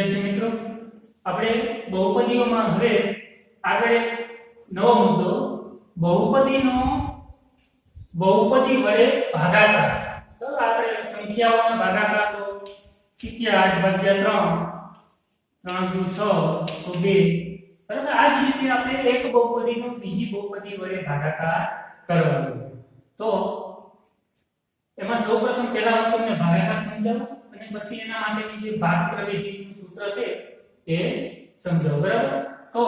વિદ્યાર્થી મિત્રો, આપણે બહુપદીઓમાં હવે આગળ એક નવો મુદ્દો બહુપદીનો બહુપદી વડે ભાગાકાર. તો આપણે સંખ્યાઓના ભાગાકાર તો 8 ભાગ્યા 3 3 દુ 6 તો 2. બરાબર. આ જ રીતે આપણે એક બહુપદીનો બીજી બહુપદી વડે ભાગાકાર કરવાનો. તો એમાં સૌપ્રથમ પહેલા હું તમને ભાગાકાર સમજાવું અને પછી એના માટેની જે ભાગ પ્રવેશીનું સૂત્ર છે એ સમજાવું. બરાબર. તો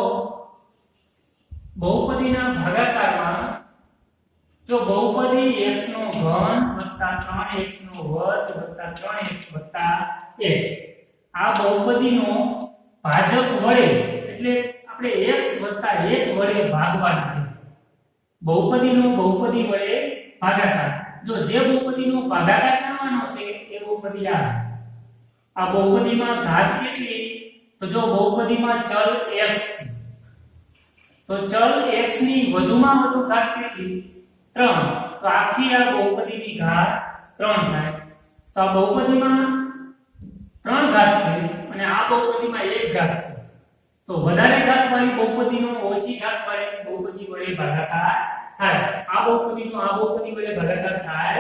બહુપદીના ભાગાકારમાં જો બહુપદી x નો ઘન + 3x નો વર્ગ + 3x + 1 આ બહુપદીનો ભાજક વડે એટલે આપણે x + 1 વડે ભાગવાનું છે. બહુપદીનો બહુપદી વડે ભાગાકાર. જો જે બહુપદીનો ભાગાકાર કરવાનો છે એ બહુપદી આ બહુપદીમાં ઘાત કેટલી? તો જો બહુપદીમાં ચલ x, તો ચલ x ની વધુમાં વધુ ઘાત કેટલી? 3. તો આખી આ બહુપદીની ઘાત 3 થાય. તો આ બહુપદીમાં 3 ઘાત છે અને આ બહુપદીમાં 1 ઘાત છે. તો વધારે ઘાત વાળી બહુપદીનો ઓછી ઘાત વાળી બહુપદી વડે ભાગાકાર થાય. આ બહુપદીનો આ બહુપદી વડે ભાગાકાર થાય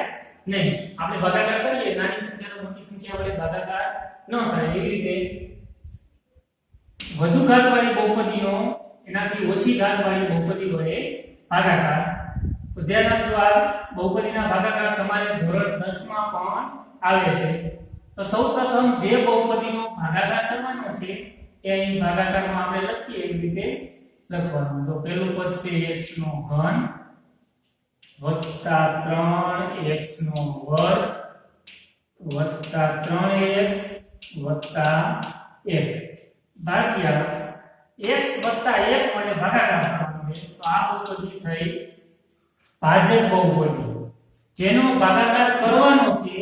નહીં. આપણે ભાગાકાર કરીએ નાની સંખ્યાનો મોટી સંખ્યા વડે ભાગાકાર ન થાય. એવી રીતે વધુ ઘાત વાળી બહુપદીનો એનાથી ઓછી ઘાત વાળી બહુપદી વડે ભાગાકાર. તો ધ્યાન રાખજો, આ બહુપદીના ભાગાકાર તમારે ધોરણ 10 માં પણ આવે છે. તો સૌપ્રથમ જે બહુપદીનો ભાગાકાર કરવાનો છે એ અહીં ભાગાકારમાં આપણે લખીએ એવી રીતે લખવાનું. તો પહેલું પદ છે x નો ઘન + 3x નો વર્ગ + 3x + 1 ભાગ્યા x + 1 વડે ભાગાકાર કરવાનો છે. તો આ બહુપદી થઈ ભાજક બહુપદી. જેનો ભાગાકાર કરવાનો છે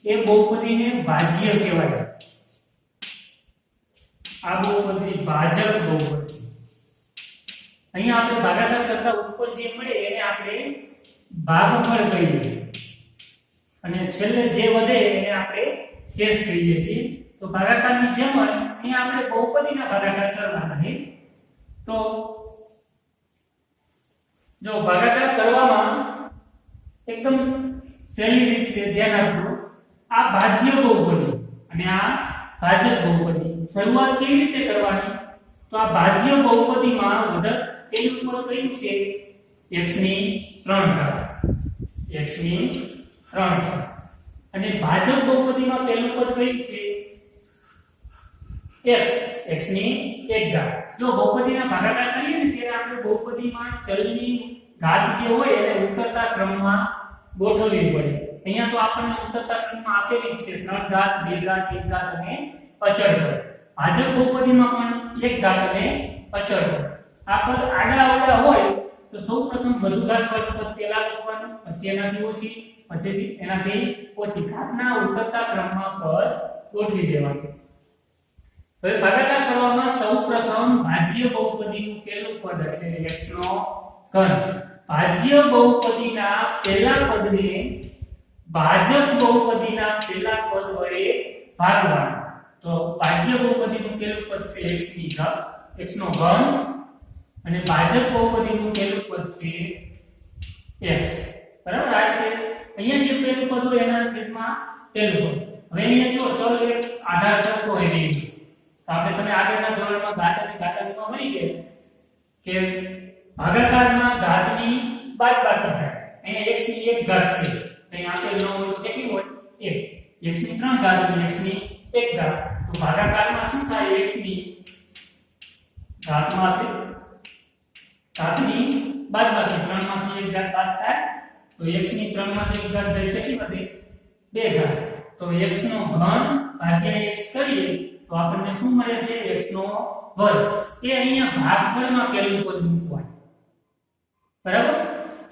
એ બહુપદીને ભાજ્ય કહેવાય. આ બહુપદી ભાજક બહુપદી. અહીંયા આપણે ભાગાકાર કરતા ઉપર જે મળે એને આપણે ભાગફળ કહીએ અને છેલ્લે જે વધે એને આપણે શેષ કહીએ છીએ. તો ભાગાકારની જેમ જ અહીંયા આપણે બહુપદીના ભાગાકાર કરવાના છે. તો જો ભાગાકાર કરવામાં એકદમ સહેલી રીત છે, ધ્યાન આપજો. આ ભાજ્ય બહુપદી અને આ ભાજક બહુપદી. શરૂઆત કેવી રીતે કરવાની? તો આ ભાજ્ય બહુપદીમાં વધત પેલું પદ કયું છે? x ની 3 ઘાત. x ની 3 ઘાત. અને ભાજક બહુપદીમાં પેલું પદ કયું છે? x ની 1 ઘાત. જો બહુપદીના ભાગાકાર કરીએ ને ત્યારે આપણે બહુપદીમાં ચલની ઘાત જે હોય એને ઉતરતા ક્રમમાં ગોઠવવી પડે. અહીંયા તો આપણને ઉતરતા ક્રમમાં આપેલી જ છે 3 ઘાત, 2 ઘાત, 1 ઘાત અને અચળ પદ. ભાજક બહુપદીમાં પણ 1 ઘાત અને અચળ પદ. આ પદ આડા અવળા હોય તો સૌપ્રથમ વધુ ઘાત વાળું પદ પહેલા લખવાનું, પછી એનાથી ઓછી, પછી એનાથી ઓછી. ઘાતના ઉતરતા ક્રમમાં પદ ગોઠવી દેવાનું. હવે ભાગાકાર કરવામાં સૌપ્રથમ ભાજ્ય બહુપદીનું પહેલું પદ એટલે x નો ઘન. ભાજ્ય બહુપદીના પહેલા પદને ભાજક બહુપદીના પહેલા પદ વડે ભાગવાનું. તો ભાજ્ય બહુપદીનું પહેલું પદ છે x નો ઘન અને ભાજક બહુપદીનું પહેલું પદ છે x. બરાબર. આ રીતે અહીંયા જે પહેલું પદ હોય એના છેદમાં પહેલું પદ. હવે અહીંયા જો ચલ એક આધાર સરખો હોય છે. તો આપણે તમે આગળના ધોરણમાં ઘાત અને ઘાતાંકમાં મળી ગયા કે ભાગાકારમાં ઘાતની બાદબાકી થાય. અહીંયા x ની 1 ઘાત છે. અહીંયા આપેલ ન હોય તો કેટલી હોય? 1. x ની 3 ઘાત અને x ની 1 ઘાત. તો ભાગાકારમાં શું થાય? x ની ઘાતમાંથી ઘાતની બાદબાકી 3 માંથી 1 ઘાત બાદ થાય. તો x ની 3 માંથી 1 ઘાત જાય કેટલી વધે? 2 ઘાત. તો x નો ઘન ભાગ્યા x કરીએ તો આપણને શું મળે છે? x નો વર્ગ. એ અહીંયા ભાગફળમાં પહેલું પદ મૂકવાનું. બરાબર.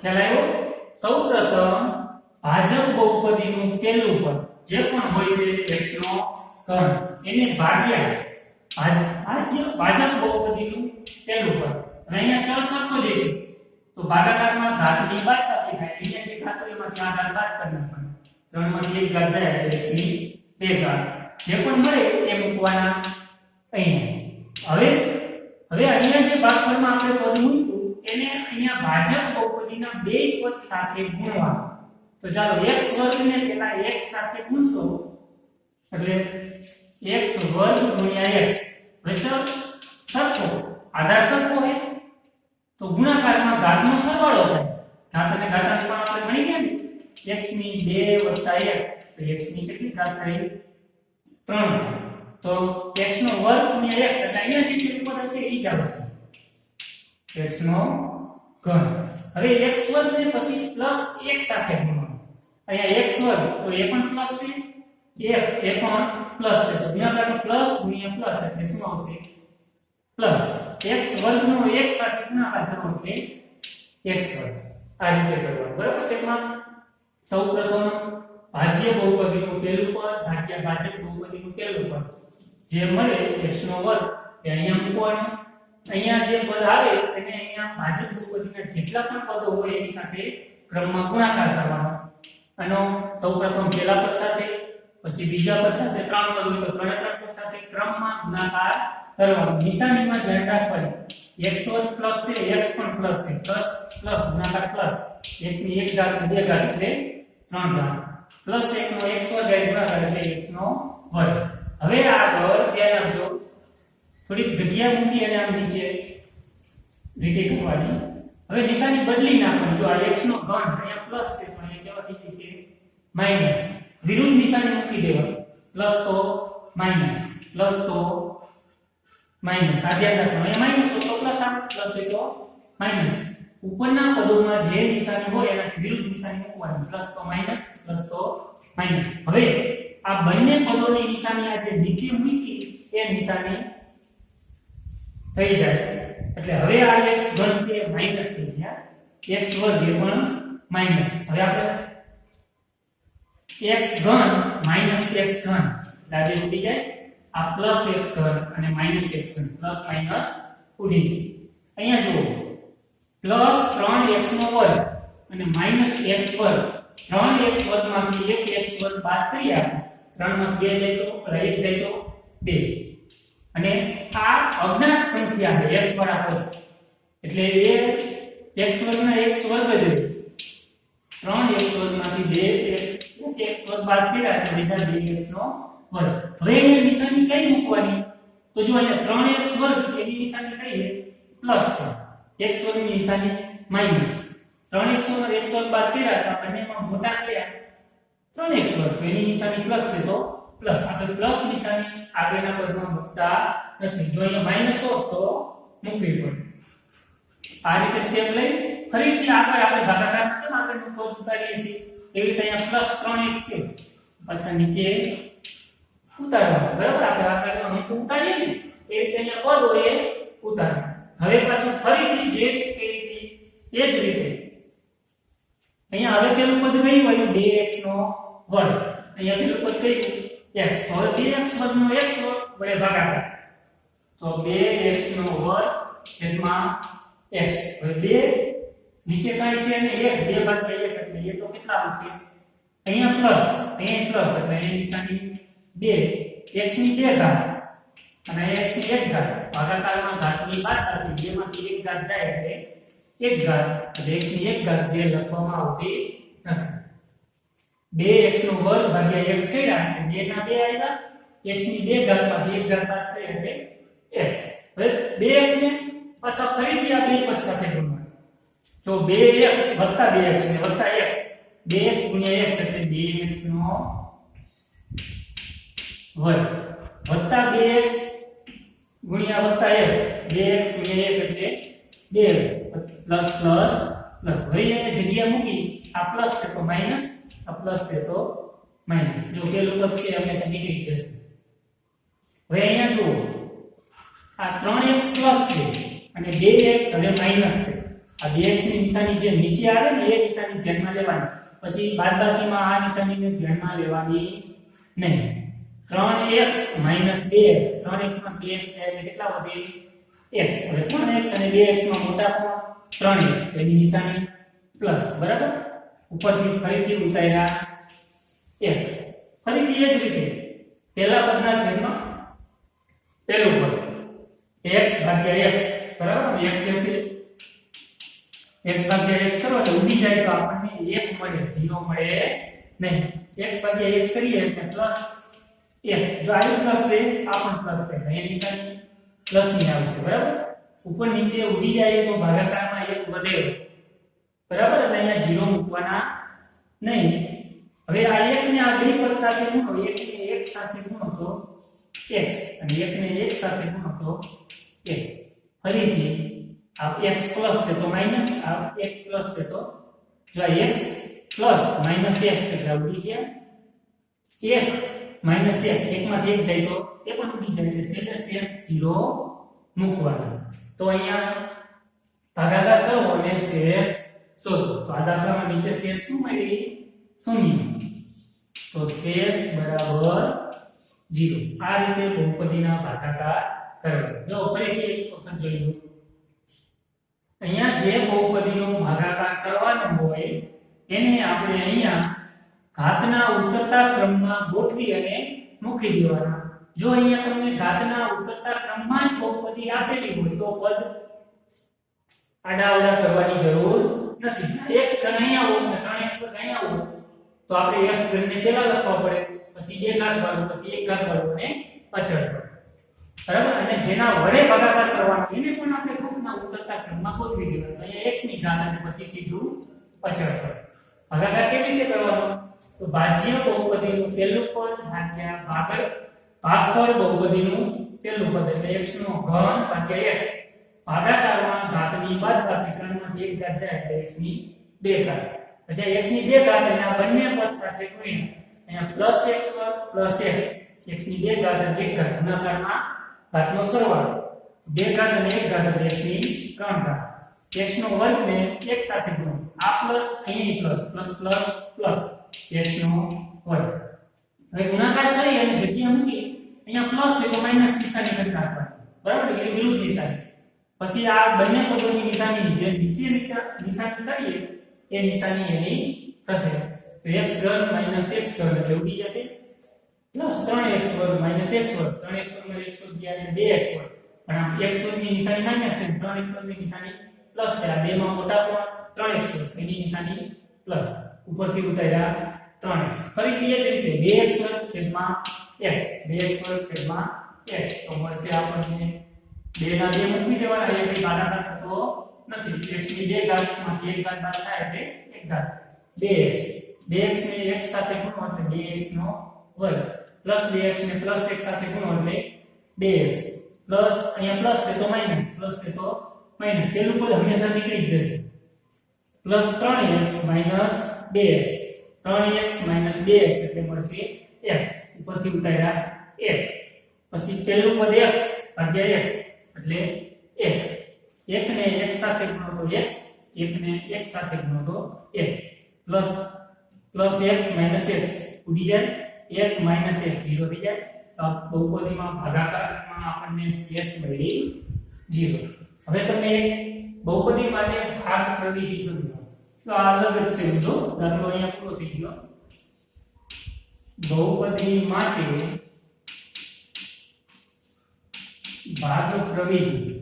ખ્યાલ આવ્યો? સૌપ્રથમ ભાજક બહુપદીનું પહેલું પદ જે પણ હોય તે x નો ઘન એને ભાગ્યા ભાજક બહુપદીનું પહેલું પદ. અને અહીંયા ચલ સરખો જ છે તો ભાગાકારમાં ઘાતની બાદબાકી થાય. અહીંયા જે ઘાત હોય એમાંથી આ ઘાત બાદ કરી નાખવાની. 3 માંથી 1 ઘાત જાય એટલે x ની 2 ઘાત. જે પણ મળે એ મૂકવાના અહીંયા હવે અહીંયા જે ભાગફળમાં આપણે પદ મૂક્યું એને અહીંયા ભાજક બહુપદીના બે પદ સાથે ગુણવાનું. તો ચાલો x વર્ગને પેલા x સાથે ગુણશો એટલે x વર્ગ ગુણ્યા x. હવે ચલો સરખો આધાર સરખો હે તો ગુણાકારમાં ઘાતનો સરવાળો થાય. ઘાત અને ઘાતાંકમાં આપણે ભણી ગયા ને x ની 2 + 1 તો x ની કેટલી ઘાત થઈ 3 થાય. તો x નો વર્ગ ગુણ્યા x એટલે અહીંયા જે પદ હશે એ જ આવશે x નો ઘન. હવે x વર્ગ ને પછી પ્લસ 1 સાથે ગુણવાનું. અહીંયા x વર્ગ તો એ પણ પ્લસ છે એ પણ પ્લસ છે તો ગુણાકારમાં પ્લસ ગુણ્યા પ્લસ એટલે શું આવશે પ્લસ x વર્ગ નો 1 સાથે ગુણાકાર કરવો એટલે x વર્ગ. આ રીતે કરવાનું બરાબર. સ્ટેપમાં સૌપ્રથમ ભાજ્ય બહુપદીનું પહેલું પદ ભાગ્યા ભાજક બહુપદીનું પહેલું પદ જે મળે x નો વર્ગ એ અહીંયા મૂકવાનું. અહીંયા જે પદ આવે એને અહીંયા ભાજક બહુપદીના જેટલા પણ પદો હોય એની સાથે ક્રમમાં ગુણાકાર કરવાનો. આનો સૌપ્રથમ પહેલા પદ સાથે પછી બીજા પદ સાથે ત્રણ પદ હોય તો ત્રણે ત્રણ પદ સાથે ક્રમમાં ગુણાકાર કરવાનો. નિશાનીમાં ધ્યાન રાખવાનું x વર્ગ પ્લસ છે x પણ પ્લસ છે પ્લસ પ્લસ ગુણાકાર પ્લસ x ની 1 ઘાત 2 ઘાત એટલે 3 ઘાત પ્લસ 1 નો x વર્ગ ગુણાકાર એટલે x નો વર્ગ. હવે આગળ ધ્યાન આપજો થોડીક જગ્યા મૂકી અને આમ નીચે લીટી કરવાની. હવે નિશાની બદલી નાખવાની. જો આ x નો ઘન અહીંયા પ્લસ છે તો અહીંયા કેવા થઈ જશે માઈનસ. વિરુદ્ધ નિશાની મૂકી દેવાની. પ્લસ તો માઈનસ પ્લસ તો માઈનસ. આ ધ્યાન રાખવાનું. અહીંયા માઈનસ હોય તો પ્લસ આવે પ્લસ હોય તો માઈનસ. ઉપરના પદોમાં જે નિશાની હોય એના વિરુદ્ધ નિશાની મૂકવાની. પ્લસ તો માઈનસ પ્લસ તો માઈનસ. હવે આ બંને પદોની નિશાની આ જે નીચે મૂકી એ નિશાની થઈ જાય એટલે હવે આ x ઘન છે માઈનસ થઈ ગયા x વર્ગ એ પણ માઈનસ. હવે આપણે x ઘન માઈનસ x ઘન ડાબે ઉડી જાય. આ પ્લસ x ઘન અને માઈનસ x ઘન પ્લસ માઈનસ ઉડી જાય. અહીંયા જુઓ પ્લસ 3x નો વર્ગ અને માઈનસ x વર્ગ. 3x વર્ગમાંથી 1x વર્ગ બાદ કરીએ આપણે 3 માં 2 જાય તો 1 જાય તો 2 અને આ અજ્ઞાત સંખ્યા છે x બરાબર એટલે એ x વર્ગના x વર્ગ જ છે. 3x વર્ગમાંથી 2x વર્ગ બાદ કર્યા એટલે લીધા 2x નો વર્ગ. હવે એની નિશાની કઈ મૂકવાની તો જો અહીંયા 3x વર્ગ એની નિશાની કઈ છે પ્લસ x વર્ગની નિશાની માઈનસ. 3x વર્ગ x વર્ગ બાદ કર્યા તો બંનેમાં મોટા કર્યા 3x વર્ગ એની નિશાની પ્લસ છે તો પ્લસ. આપણે પ્લસ નિશાની આગળના પદમાં મૂકતા નથી. જો અહીંયા માઈનસ હોત તો મૂકવી પડે. આ રીતે સ્ટેપ લઈ ફરીથી આગળ આપણે ભાગાકારમાં કેમ આગળનું પદ ઉતારીએ છીએ એવી રીતે અહીંયા પ્લસ 3x છે પાછા નીચે ઉતારવાનું બરાબર. આપણે આગળ અહીં ઉતારીએ ને એ રીતે અહીંયા પદ હોય એ ઉતારવાનું. હવે પાછું ફરીથી જે રીતે એ જ રીતે અહીંયા હવે પેલું પદ કયું આવ્યું 2x નો વર્ગ. અહીંયા પેલું પદ કયું x. હવે 2x વર્ગનો x વર્ગ વડે ભાગાકાર તો 2x નો વર્ગ છેદમાં x. હવે 2 નીચે કાંઈ છે ને 1 2 ભાગ્યા 1 એટલે એ તો કેટલા આવશે અહીંયા પ્લસ અહીંયા પ્લસ એટલે એ નિશાની 2 x ની 2 ઘાત અને x ની 1 ઘાત. ભાગાકારમાં ઘાતની બાદ આપી 2 માંથી 1 ઘાત જાય એટલે 1 ઘાત એટલે x ની 1 ઘાત જે લખવામાં આવતી નથી. 2x નો વર્ગ ભાગ્યા x કર્યા એટલે 2 ના 2 આવ્યા. x ની 2 ઘાતમાંથી 1 ઘાત બાદ થઈ એટલે x. હવે 2x ને પાછા ફરીથી આ બે પદ સાથે ગુણવાનું. તો 2x + 2x ને + x 2x * x એટલે 2x નો વર્ગ + 2x * 1 2x * 1 એટલે 2x પ્લસ પ્લસ પ્લસ. હવે અહીંયા જગ્યા મૂકી આ પ્લસ છે તો માઈનસ આ પ્લસ છે તો માઈનસ. જો પેલું પદ છે હંમેશા નીકળી જશે. હવે અહીંયા જુઓ આ 3x પ્લસ છે અને 2x હવે માઈનસ છે. આ 2x ની નિશાની જે નીચે આવે ને એ નિશાની ધ્યાનમાં લેવાની. પછી બાદબાકીમાં આ નિશાનીને ધ્યાનમાં લેવાની નહીં. 3x - 2x 3x માં 2x એટલે કેટલા વધે x. હવે 3x અને 2x માં મોટા કોણ 3x એની નિશાની પ્લસ બરાબર. ઉપરથી ફરીથી ઉતાર્યા 1 ફરીથી એ જ રીતે પહેલા પદના છેદમાં પહેલું પદ x ભાગ્યા x બરાબર x છે x ભાગ્યા x કરો એટલે ઉડી જાય તો આપણને 1 મળે 0 મળે નહીં x ભાગ્યા x કરીએ એટલે પ્લસ 1 જો આ પ્લસ છે આ પણ પ્લસ છે અહીં નિશાની પ્લસ ની આવશે બરાબર ઉપર નીચે ઉડી જાય તો ભાગાકારમાં 1 વધે બરાબર એટલે અહીંયા 0 મૂકવાના નહીં હવે આ 1 ને આ બે પદ સાથે ગુણો 1 ને 1 સાથે ગુણો તો x અને 1 ને 1 સાથે ગુણો તો 1 ફરીથી આ x પ્લસ છે તો માઈનસ આ 1 પ્લસ છે તો જો આ x પ્લસ માઈનસ x એટલે ઉડી ગયા 1 માઈનસ 1 1 માંથી 1 જાય તો એ પણ ઉડી જાય એટલે છેલ્લે શેષ 0 મૂકવાનો તો અહીંયા ભાગાકાર કરો અને શેષ શોધો તો આ દાખલામાં નીચે શેષ શું મળી 0 તો શેષ બરાબર 0 આ રીતે બહુપદીના ભાગાકાર કરવા જો ફરીથી એક વખત જોઈ લો અહીંયા જે બહુપદીનો ભાગાકાર કરવાનો હોય એને આપણે અહીંયા ઘાતના ઉતરતા ક્રમમાં ગોઠવી અને મૂકી દેવાના જો અહીંયા તમને ઘાતના ઉતરતા ક્રમમાં જ બહુપદી આપેલી હોય તો પદ આડાઅવળા કરવાની જરૂર નથી x ઘન અહીંયા હોય અને 3x વર્ગ અહીંયા હોય તો આપણે x ઘનને પહેલા લખવા પડે પછી 2 ઘાત વાળું પછી 1 ઘાત વાળું અને અચળ બરાબર અને જેના વડે ભાગાકાર કરવાનો એને પણ આપણે ગ્રુપના ઉતરતા ક્રમમાં ગોઠવી દેવાનો તો અહીંયા x ની ઘાત અને પછી સીધું અચળ પદ ભાગાકાર કેવી રીતે કરવાનો તો ભાજ્ય બહુપદીનું પહેલું પદ ભાગ્યા ભાગફળ બહુપદીનું પહેલું પદ એટલે x નો ઘન ભાગ્યા x ભાગાકારમાં ઘાતની બાદબાકી 3 માંથી 1 ઘાત જાય એટલે x ની 2 ઘાત પછી x ની 2 ઘાત અને આ બંને પદ સાથે ગુણીને અહીંયા પ્લસ x વર્ગ પ્લસ x ની 2 ઘાત અને 1 ઘાત ગુણાકારમાં ઘાતનો સરવાળો 2 ઘાત અને 1 ઘાત એટલે x ની 3 ઘાત x નો વર્ગ ને 1 સાથે ગુણો આ પ્લસ અહીં plus plus plus plus x નો વર્ગ હવે ગુણાકાર કરી અને જગ્યા મૂકી અહીંયા પ્લસ હોય તો માઈનસ નિશાની કરી નાખવાની બરાબર એટલે વિરુદ્ધ નિશાની પછી આ બંને પદોની નિશાની જે નીચે નિશાની કરીએ એ નિશાની એની થશે તો x ઘન માઈનસ x ઘન એટલે ઉડી જશે પ્લસ 3x વર્ગ માઈનસ x વર્ગ 3x વર્ગ માં 1 વર્ગ ગયા એટલે 2x વર્ગ પણ આમ x વર્ગની નિશાની માઈનસ છે 3x વર્ગની નિશાની પ્લસ છે આ બે માં મોટા કોણ 3x વર્ગ એની નિશાની પ્લસ ઉપરથી ઉતાર્યા 3x ફરીથી એ જ રીતે 2x વર્ગ છેદમાં x 2x વર્ગ છેદમાં x તો મળશે આપણને 2 ના 2 મૂકી દેવાના એ કઈ ભાગાકાર થતો નથી x ની 2 ઘાત માંથી 1 ઘાત બાદ થાય એટલે 1 ઘાત 2x ને x સાથે ગુણો એટલે 2x નો વર્ગ પ્લસ 2x ને પ્લસ x સાથે ગુણો એટલે 2x પ્લસ અહીંયા પ્લસ છે તો માઈનસ પ્લસ છે તો માઈનસ પેલું પદ હંમેશા નીકળી જ જશે plus 3x minus 2x 3x minus 2x એટલે મળશે x ઉપરથી ઉતાર્યા 1 પછી પેલું પદ x ભાગ્યા x એટલે 1 1 ને x સાથે ગુણો તો x 1 ને x સાથે ગુણો તો 1 પ્લસ x માઈનસ x ઉડી જાય 1 માઈનસ 1 0 થઈ જાય તો બહુપદીમાં ભાગાકારમાં આપણને શેષ મળી 0 હવે તમને બહુપદી માટે ભાગ પ્રવિધિ સમજો તો આ અલગ જ છે જો દાખલો અહીંયા પૂરો થઈ ગયો બહુપદી માટે ભાગ પ્રવિધિ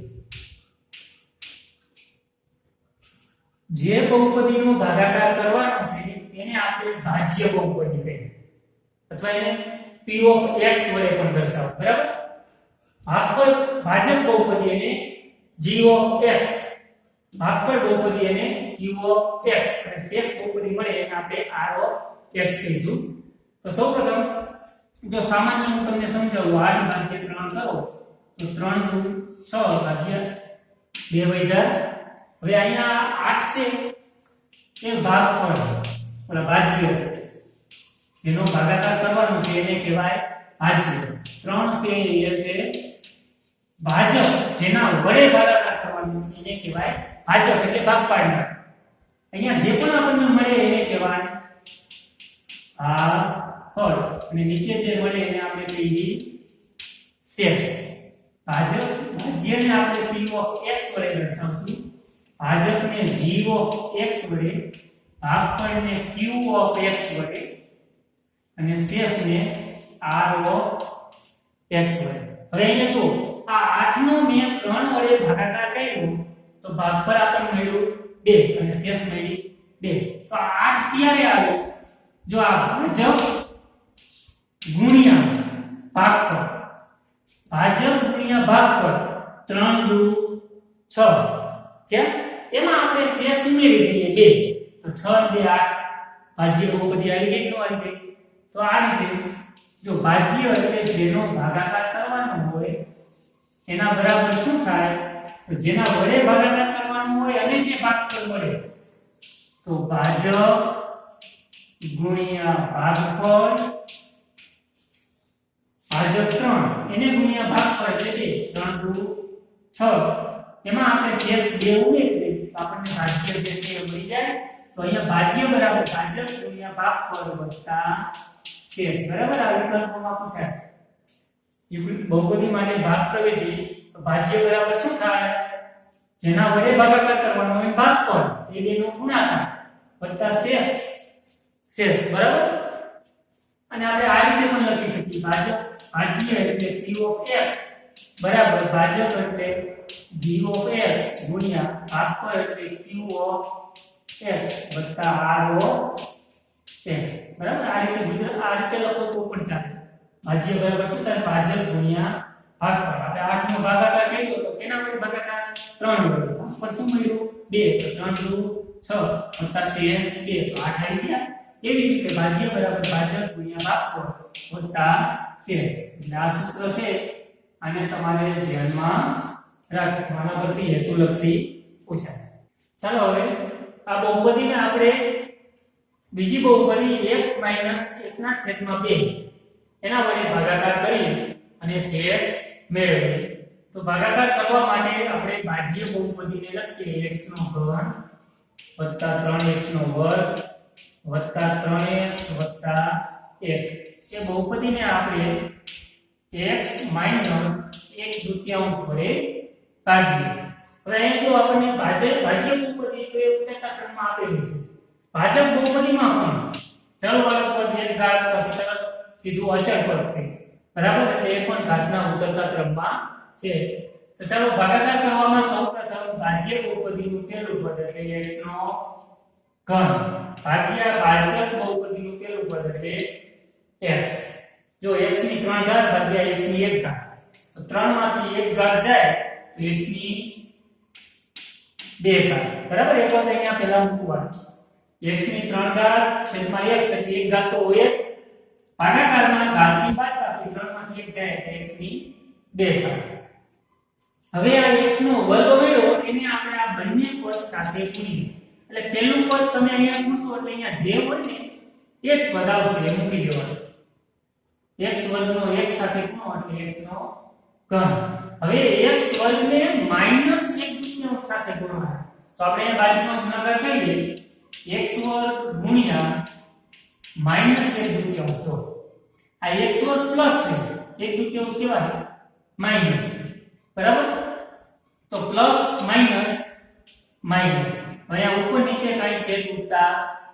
જે બહુપદીનો ભાગાકાર કરવાનો છે એને આપણે ભાજ્ય બહુપદી કહીએ અથવા એને p of x વડે પણ દર્શાવો બરાબર ભાજક બહુપદી એને g of x ભાગફળ બહુપદી એને q of x અને શેષ બહુપદી મળે એને આપણે r of x કહીશું તો સૌપ્રથમ જો સામાન્ય હું તમને સમજાવું 8 ભાગ્યા 3 કરો તો 3 દુ 6 ભાગ્યા 2 વૈધા હવે અહીંયા 8 છે એ ભાગફળ ઓલા ભાજ્ય છે જેનો ભાગાકાર કરવાનો છે એને કહેવાય ભાજ્ય 3 છે એ છે ભાજક જેના વડે ભાગાકાર કરવાનો છે એને કહેવાય ભાજક એટલે ભાગ પાડનાર અહીંયા જે પણ આપણને મળે એને કહેવાય ભાગફળ અને નીચે જે મળે એને આપણે કહીએ શેષ ભાજ્યને આપણે p of x વડે દર્શાવશું ભાજકને g of x વડે ભાગફળને q of x વડે અને શેષને r of x વડે હવે અહીંયા જો આ 8 નો મેં આપણે ભાગાકાર કર્યો તો ભાગફળ આપણને મળ્યું 2 અને શેષ મળી 2. તો 8 ક્યારે આવે? જો આ ભાજક ગુણ્યા ભાગફળ, ભાજક ગુણ્યા ભાગફળ 3 દુ 6 ત્યાં એમાં આપણે શેષ ઉમેરી દઈએ 2 તો 6 2 8 ભાજ્ય બહુપદી આવી ગઈ કે આવી ગઈ? તો આ રીતે જો ભાજ્ય એટલે જેનો ભાગાકાર કરવાનો હોય એના બરાબર શું થાય? તો જેના વડે ભાગાકાર કરવાનો હોય અને જે ભાગફળ મળે તો ભાજક ગુણ્યા ભાગફળ, ભાજક 3 એને ગુણ્યા ભાગફળ એટલે 3 દુ 6 એમાં આપણે શેષ 2 ઉમેરી દઈએ તો આપણને ભાજ્ય જે છે એ મળી જાય. તો અહીંયા ભાજ્ય બરાબર ભાજક ગુણ્યા ભાગફળ વત્તા શેષ બરાબર આ વિકલ્પોમાં પૂછાય. બહુપદી માટે ભાગ પ્રવેધી તો ભાજ્ય બરાબર શું થાય? જેના વડે ભાગાકાર કરવાનો હોય ભાગફળ એ બેનો ગુણાકાર વત્તા શેષ બરાબર. અને આપણે આ રીતે પણ લખી શકીએ ભાજ્ય એટલે p of x બરાબર ભાજક એટલે v of x ગુણ્યા ભાગફળ એટલે q of x વત્તા r of x બરાબર. આ રીતે લખો તો પણ ચાલે. ભાજ્ય બરાબર શું થાય? ભાજક ગુણ્યા ભાગફળ. આપણે 8 નો ભાગાકાર કર્યો તો કેના વડે ભાગાકાર? 3 વડે. ભાગફળ શું મળ્યું? 2 તો 3 દુ 6 વત્તા શેષ 2 તો 8 આવી ગયા. એવી રીતે ભાજ્ય બરાબર ભાજક ગુણ્યા ભાગફળ વત્તા શેષ. એટલે આ સૂત્ર છે આને તમારે ધ્યાનમાં રાખવાના પરથી હેતુલક્ષી પૂછાય. ચાલો હવે આ બહુપદીને આપણે બીજી બહુપદી x - 1/2 એના વડે ભાગાકાર કરી અને શેષ મેળવીએ. તો ભાગાકાર કરવા માટે આપણે ભાજ્ય બહુપદીને લખીએ x નો ઘન વત્તા 3x નો વર્ગ વત્તા 3x વત્તા 1. એ બહુપદીને આપણે x - 1/2 વડે ભાગીએ. હવે અહીં જો આપણને ભાજ્ય બહુપદી તો એ ઉચ્ચતા ક્રમમાં આપેલી છે. ભાજક બહુપદીમાં પણ ચલ વાળો પદ એક ઘાત પછી તરત સીધું અચળ પદ છે બરાબર. એટલે એ પણ ઘાતના ઉતરતા ક્રમમાં છે. તો ચાલો ભાગાકાર કરવામાં સૌપ્રથમ ભાજ્ય બહુપદીનું પહેલું પદ એટલે x નો ઘન ભાગ્યા ભાજક બહુપદીનું પહેલું પદ એટલે x. જો x ની 3 ઘાત ભાગ્યા x ની 1 ઘાત તો 3 માંથી 1 ઘાત જાય તો x ની 2 ઘાત બરાબર. એ પદ અહીંયા પહેલા મૂકવાનું. x ની 3 ઘાત છેદમાં x એટલે 1 ઘાત તો હોય જ. ભાગાકારમાં ઘાતની બાદબાકી 3 માંથી 1 જાય એટલે x ની 2 ઘાત. હવે આ x નો વર્ગ મેળવો એને આપણે આ બંને પદ સાથે ગુણીએ. એટલે પહેલું પદ તમે અહીંયા ગુણશો એટલે અહીંયા જે હોય ને એ જ પદ આવશે એ મૂકી દેવાનું. x વર્ગનો x સાથે ગુણો એટલે x નો ઘન. હવે x વર્ગને -1/2 સાથે ગુણવાના. તો આપણે અહીંયા બાજુમાં ગુણાકાર કરીએ x વર્ગ ગુણ્યા -1/2. જો આ x વર્ગ પ્લસ છે 1/2 કહેવાય માઈનસ બરાબર. તો પ્લસ માઈનસ માઈનસ અહીંયા ઉપર નીચે કાંઈ છેદ ઉડતા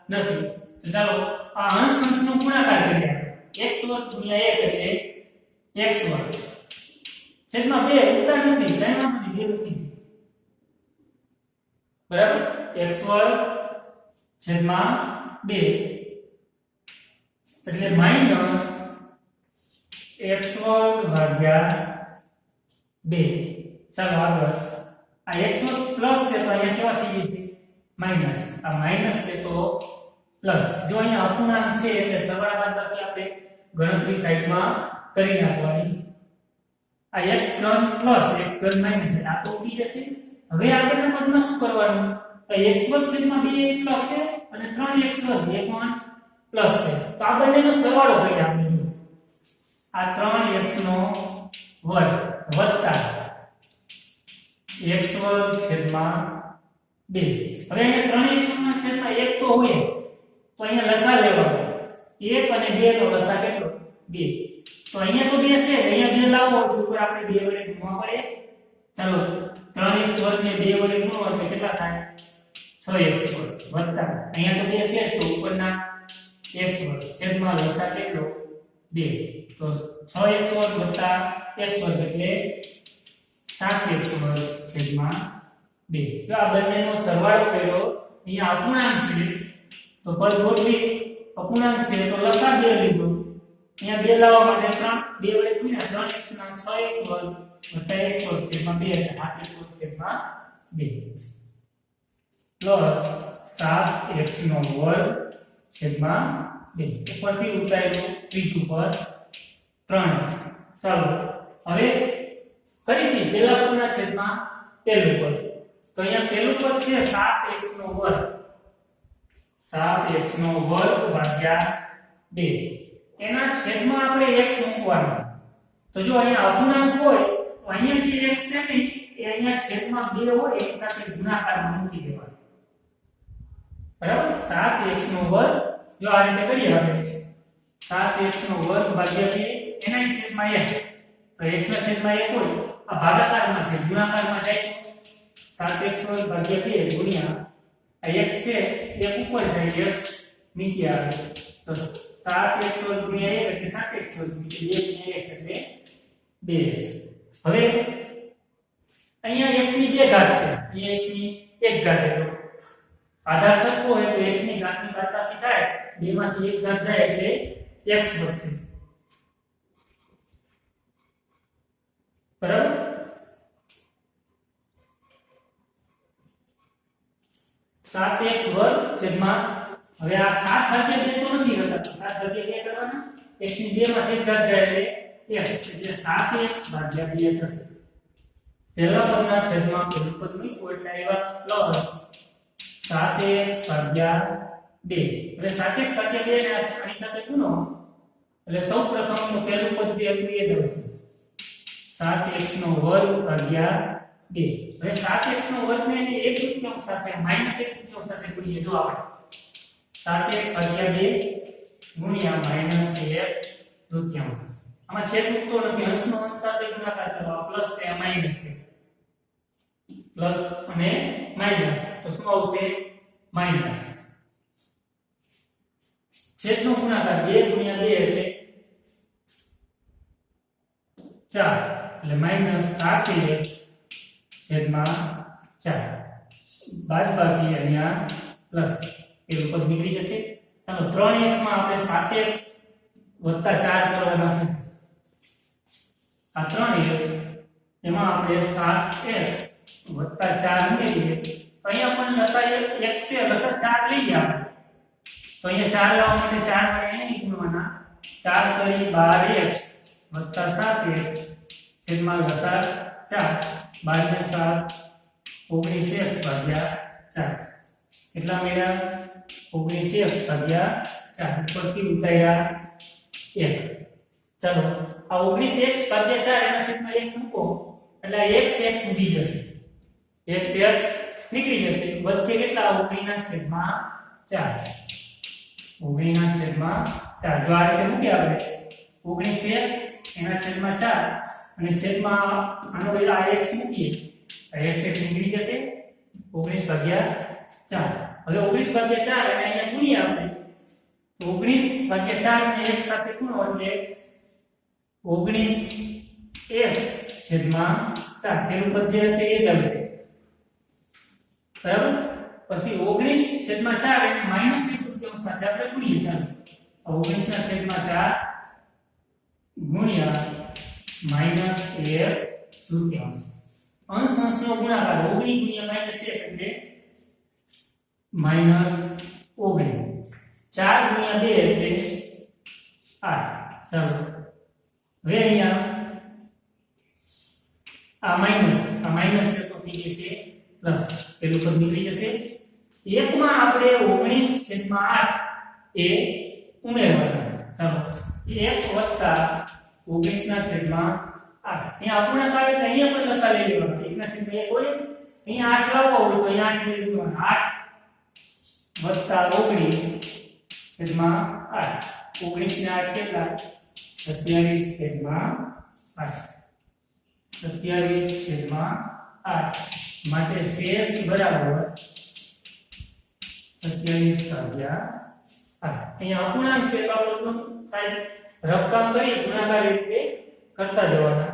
નથી. તો ચાલો આ અંશનો ગુણાકાર કરીએ. x વર્ગ ગુણ્યા 1 એટલે x વર્ગ છેદમાં 2 ઉડતા નથી કાંઈ વાંધો નહીં 2 નથી બરાબર. x વર્ગ છેદમાં 2 એટલે માઈનસ x વર્ગ ભાગ્યા 2. ચાલો આગળ આ x વર્ગ પ્લસ છે તો અહીંયા કેવા થઈ જશે? માઈનસ. આ માઈનસ છે તો પ્લસ. જો અહીંયા અપૂર્ણાંક છે એટલે સરવાળા બાદબાકી આપણે ગણતરી સાઈડમાં કરી નાખવાની. આ x ઘન પ્લસ x ઘન માઈનસ એટલે આ તો ઉડી જશે. હવે આગળના પદમાં શું કરવાનું? તો x વર્ગ છેદમાં 2 પ્લસ છે અને 3x વર્ગ એ પણ પ્લસ છે. તો આ બંનેનો સરવાળો કરીએ આપણે. જો આ 3x નો વર્ગ વત્તા x વર્ગ છેદમાં 2. હવે અહીંયા 3x ના છેદમાં 1 તો હોય જ. તો અહીંયા લસા લેવાનો. 1 અને 2 નો લસા કેટલો? 2. તો અહીંયા તો 2 છે અહીંયા 2 લાવો તો ઉપર આપણે 2 વડે ગુણવા પડે. ચાલો 3x વર્ગ ને 2 વડે ગુણો એટલે કેટલા થાય? 6x વર્ગ વત્તા અહીંયા તો 2 છે તો ઉપરના x વર્ગ છેદમાં લસા કેટલો? 2. તો 6x વર્ગ વત્તા x વર્ગ એટલે 7x વર્ગ છેદમાં 2. જો આ બંનેનો સરવાળો કર્યો અહીંયા અપૂર્ણાંક છે તો પદ ગોઠવી અપૂર્ણાંક છે તો લસા 2 લીધો અહીંયા 2 લાવવા માટે 3 2 વડે ગુણ્યા 3x ના 6x વર્ગ વત્તા x વર્ગ છેદમાં 2 એટલે 8x વર્ગ છેદમાં 2 પ્લસ 7x નો વર્ગ છેદમાં 2 ઉપરથી ઉતાર્યું ત્રીજું પદ 3x. ચાલો હવે ફરીથી પહેલા પદના છેદમાં પહેલું પદ તો અહીંયા પહેલું પદ છે 7x નો વર્ગ 7x નો વર્ગ ભાગ્યા 2 એના છેદમાં આપણે x મૂકવાનું તો જો અહીંયા અપૂર્ણાંક હોય તો અહીંયા જે x છે ને એ અહીંયા છેદમાં 2 હોય એક સાથે ગુણાકારમાં મૂકી દેવાનો બરાબર 7x નો વર્ગ જો આ રીતે કરીએ આપણે 7x નો વર્ગ ભાગ્યા 2 એના છેદમાં x તો x ના છેદમાં 1 હોય આ ભાગાકારમાં છે ગુણાકારમાં જાય 7x વર્ગ ભાગ્યા 2 ગુણ્યા આ x છે એક ઉપર જાય x નીચે આવે તો 7x વર્ગ ગુણ્યા 1 એટલે 7x વર્ગ ગુણ્યા 2 ગુણ્યા x એટલે 2x. હવે અહીંયા x ની 2 ઘાત છે અહીંયા x ની 1 ઘાત એટલે આધાર સરખો હોય તો x ની ઘાતની બાદબાકી થાય 2 માંથી 1 ઘાત જાય એટલે x વધશે બરાબર 7x વર્ગ છેદમાં હવે આ 7 ભાગ્યા 2 તો નથી થતા 7 ભાગ્યા 2 કરવાના x ની 2 માંથી 1 ઘાત જાય એટલે x એટલે 7x ભાગ્યા 2 થશે પહેલા પદના છેદમાં પહેલું પદ મૂકો એટલે આવ્યા પ્લસ 7x ભાગ્યા 2 હવે 7x ભાગ્યા 2 ને આની સાથે ગુણો એટલે સૌપ્રથમ તો પહેલું પદ જે હતું એ જ આવશે 7x નો વર્ગ ભાગ્યા 2 હવે 7x નો વર્ગ ને 1/3 સાથે -1/3 સાથે ગુણીએ જો આપણે 7x ભાગ્યા 2 ગુણ્યા -1/3 આમાં છેદ મુકતો નથી અંશનો અંશ સાથે ગુણાકાર કરવા પ્લસ છે માઈનસ છે પ્લસ અને માઈનસ તો શું આવશે માઈનસ છેદનો ગુણાકાર 2 ગુણ્યા 2 એટલે 4 એટલે -7x છેદમાં 4 બાદબાકી અહીંયા પ્લસ એ પદ નીકળી જશે ચાલો 3x માં આપણે 7x 4 કરવાના છે આ 3x એમાં આપણે 7x 4 ઉમેરીએ તો અહીંયા પણ લસા 1 છે લસા 4 લઈએ આપણે તો અહીંયા 4 લાવવા માટે 4 વડે એને ગુણવાના 4 કરી 12x 7x છેદમાં લસા 4 12 ને 7 19x ભાગ્યા 4 કેટલા મળ્યા 19x ભાગ્યા 4 ઉપરથી ઉતાર્યા 1 ચાલો આ 19x ભાગ્યા 4 એના છેદમાં x મૂકો એટલે x ઉડી જશે x નીકળી જશે વચ્ચે કેટલા 19 ના છેદમાં 4 19 ના છેદમાં 4 જો આ રીતે મૂકી આપણે 19x એના છેદમાં 4 અને છેદમાં આનો આ x મૂકીએ તો x નીકળી જશે 19 ભાગ્યા 4 હવે 19 ભાગ્યા 4 અને અહીંયા ગુણીએ આપણે તો 19 ભાગ્યા 4 ને 1 સાથે ગુણો એટલે 19x છેદમાં 4 પેલું પદ જે હશે એ જ આવશે બરાબર પછી 19 છેદમાં 4 અને -1/3 સાથે આપણે ગુણીએ ચાલો 19 ના છેદમાં 4 ગુણ્યા -1/3 અંશ અંશનો ગુણાકાર 19 ગુણ્યા -1 એટલે -19 4 ગુણ્યા 2 એટલે 8 ચાલો હવે અહીંયા આ માઈનસ છે તો થઈ જશે પ્લસ પેલું પદ નીકળી જશે એકમાં આપણે 19/8 એ ઉમેરવાના ચાલો 1 વત્તા 19 ના છેદમાં 8 અહીંયા અપૂર્ણાંક આવે એટલે અહીંયા પણ લસા લઈ લેવાનો 1 ના છેદમાં 1 હોય અહીંયા 8 લાવવો હોય તો અહીંયા 8 લઈ લેવાનો 8 વત્તા 19 છેદમાં 8 19 ને 8 કેટલા 27 છેદમાં 8 27 છેદમાં 8 માટે શેષ બરાબર 27 ભાગ્યા 8 અહીંયા અપૂર્ણાંક છે તો આપણે સાહેબ રકમ કરી ગુણાકાર રીતે કરતા જવાના